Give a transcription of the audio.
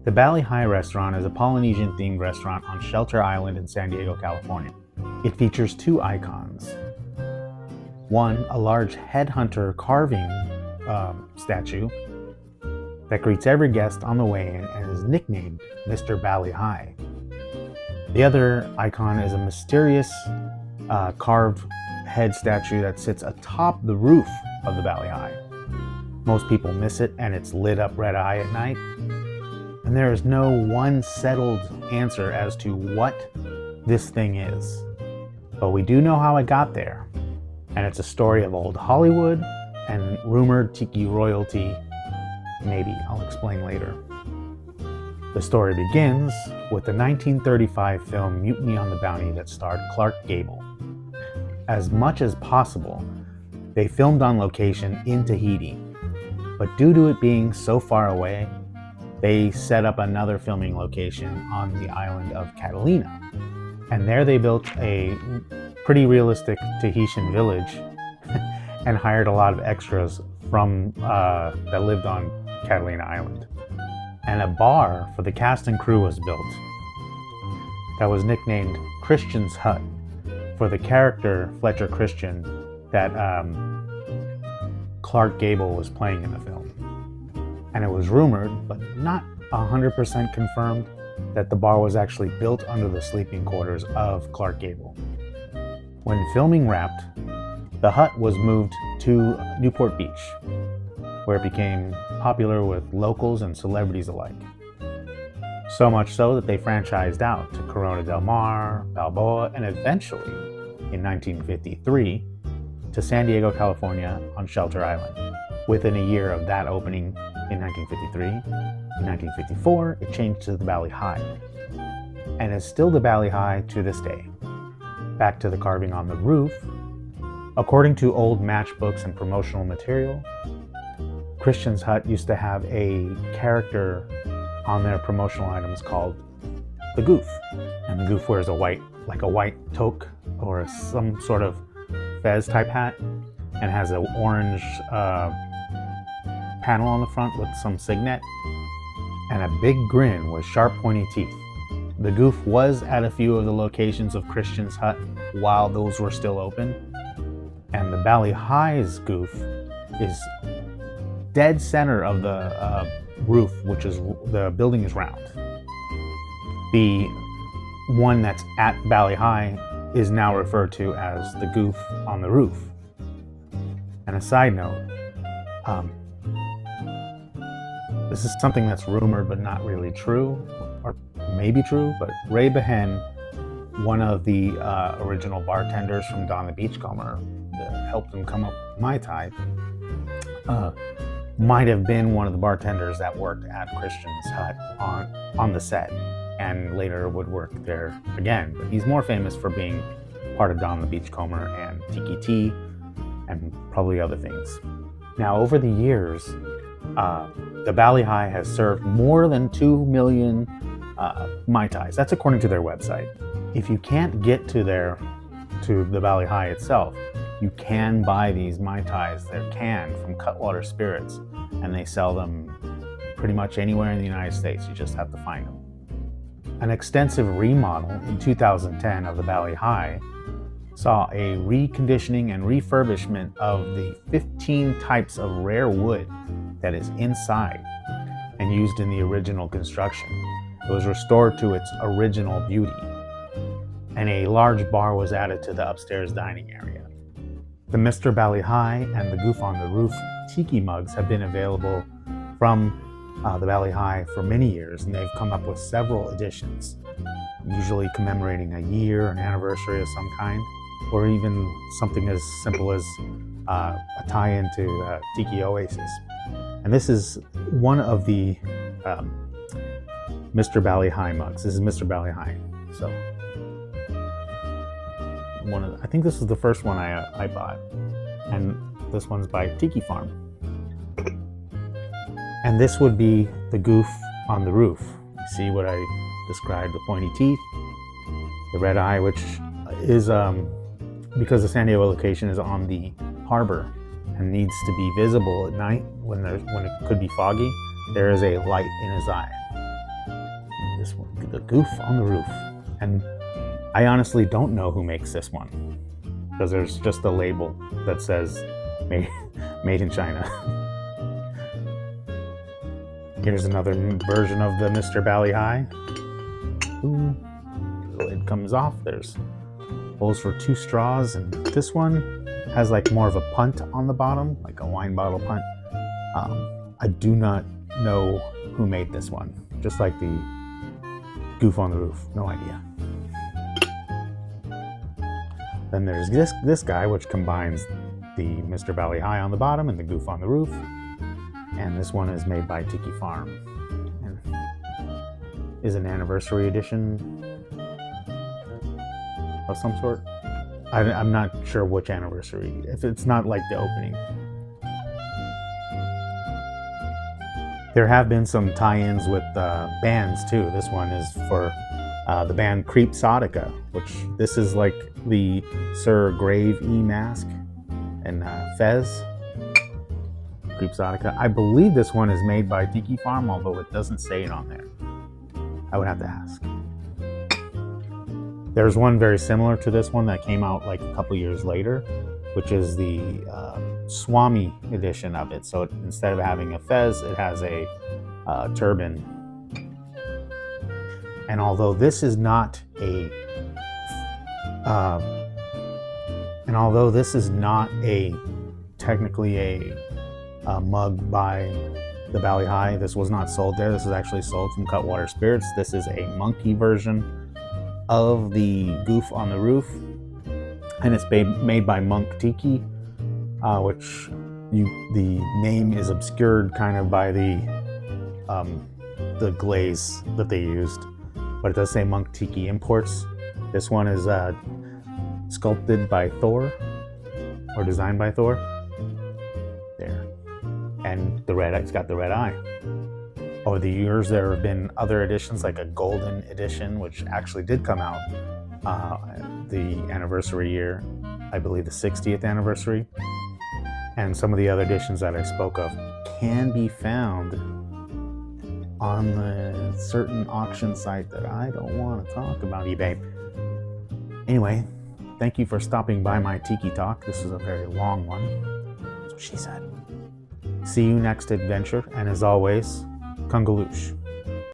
The Bali Hai restaurant is a Polynesian-themed restaurant on Shelter Island in San Diego, California. It features two icons. One, a large headhunter carving statue that greets every guest on the way in and is nicknamed Mr. Bali Hai. The other icon is a mysterious carved head statue that sits atop the roof of the Bali Hai. Most people miss it, and it's lit up red eye at night. And there is no one settled answer as to what this thing is. But we do know how it got there. And it's a story of old Hollywood and rumored tiki royalty. Maybe, I'll explain later. The story begins with the 1935 film Mutiny on the Bounty that starred Clark Gable. As much as possible, they filmed on location in Tahiti. But due to it being so far away, they set up another filming location on the island of Catalina. And there they built a pretty realistic Tahitian village and hired a lot of extras from that lived on Catalina Island. And a bar for the cast and crew was built that was nicknamed Christian's Hut for the character Fletcher Christian that Clark Gable was playing in the film. And it was rumored, but not 100% confirmed, that the bar was actually built under the sleeping quarters of Clark Gable. When filming wrapped, the hut was moved to Newport Beach, where it became popular with locals and celebrities alike. So much so that they franchised out to Corona del Mar, Balboa, and eventually, in 1953, to San Diego, California on Shelter Island. Within a year of that opening in 1953, in 1954, it changed to the Bali Hai, and is still the Bali Hai to this day. Back to the carving on the roof. According to old matchbooks and promotional material, Christian's Hut used to have a character on their promotional items called the Goof. And the Goof wears a white toque or some sort of fez type hat and has an orange panel on the front with some signet and a big grin with sharp pointy teeth. The Goof was at a few of the locations of Christian's Hut while those were still open. And the Bali Hai's Goof is dead center of the roof, which is the building is round. The one that's at Bali Hai is now referred to as the Goof on the roof. And a side note, this is something that's rumored but not really true, or maybe true, but Ray Behen, one of the original bartenders from Don the Beachcomber that helped him come up with Mai Tai, might have been one of the bartenders that worked at Christian's Hut on the set and later would work there again. But he's more famous for being part of Don the Beachcomber and Tiki Tea and probably other things. Now, over the years, the Bali Hai has served more than 2 million Mai Tais. That's according to their website. If you can't get to the Bali Hai itself, you can buy these Mai Tais. They're canned from Cutwater Spirits, and they sell them pretty much anywhere in the United States. You just have to find them. An extensive remodel in 2010 of the Bali Hai saw a reconditioning and refurbishment of the 15 types of rare wood that is inside and used in the original construction. It was restored to its original beauty, and a large bar was added to the upstairs dining area. The Mr. Bali Hai and the Goof on the Roof tiki mugs have been available from the Bali Hai for many years, and they've come up with several editions, usually commemorating a year, an anniversary of some kind, or even something as simple as a tie-in to Tiki Oasis. And this is one of the Mr. Bali Hai mugs. This is Mr. Bali Hai. So, I think this is the first one I bought, and this one's by Tiki Farm. And this would be the Goof on the roof. You see what I described, the pointy teeth, the red eye, which is because the San Diego location is on the harbor and needs to be visible at night when it could be foggy. There is a light in his eye. this one, the Goof on the Roof. And I honestly don't know who makes this one, because there's just a label that says made in China. Here's another version of the Mr. Bali Hai. Ooh, the lid comes off. There's holes for 2 straws, and this one has like more of a punt on the bottom, like a wine bottle punt. I do not know who made this one, just like the Goof on the Roof. No idea. Then there's this guy, which combines the Mr. Bali Hai on the bottom and the Goof on the Roof. And this one is made by Tiki Farm and is an anniversary edition of some sort. I'm not sure which anniversary, if it's not like the opening. There have been some tie-ins with bands too. This one is for the band Creepsotica, which this is like the Sir Grave E mask and Fez. Creepsotica. I believe this one is made by Tiki Farm, although it doesn't say it on there. I would have to ask. There's one very similar to this one that came out like a couple years later, which is the Swami edition of it. So instead of having a fez, it has a turban. And although this is not technically a mug by the Bali Hai, this was not sold there. This is actually sold from Cutwater Spirits. This is a monkey version of the Goof on the Roof, and it's made by Monk Tiki, which the name is obscured kind of by the glaze that they used, but it does say Monk Tiki Imports. This one is sculpted by Thor, or designed by Thor. There, and it's got the red eye. Over the years, there have been other editions, like a golden edition, which actually did come out the anniversary year, I believe the 60th anniversary. And some of the other editions that I spoke of can be found on the certain auction site that I don't want to talk about, eBay. Anyway, thank you for stopping by my Tiki Talk. This is a very long one. That's what she said. See you next adventure, and as always, Kungaloosh.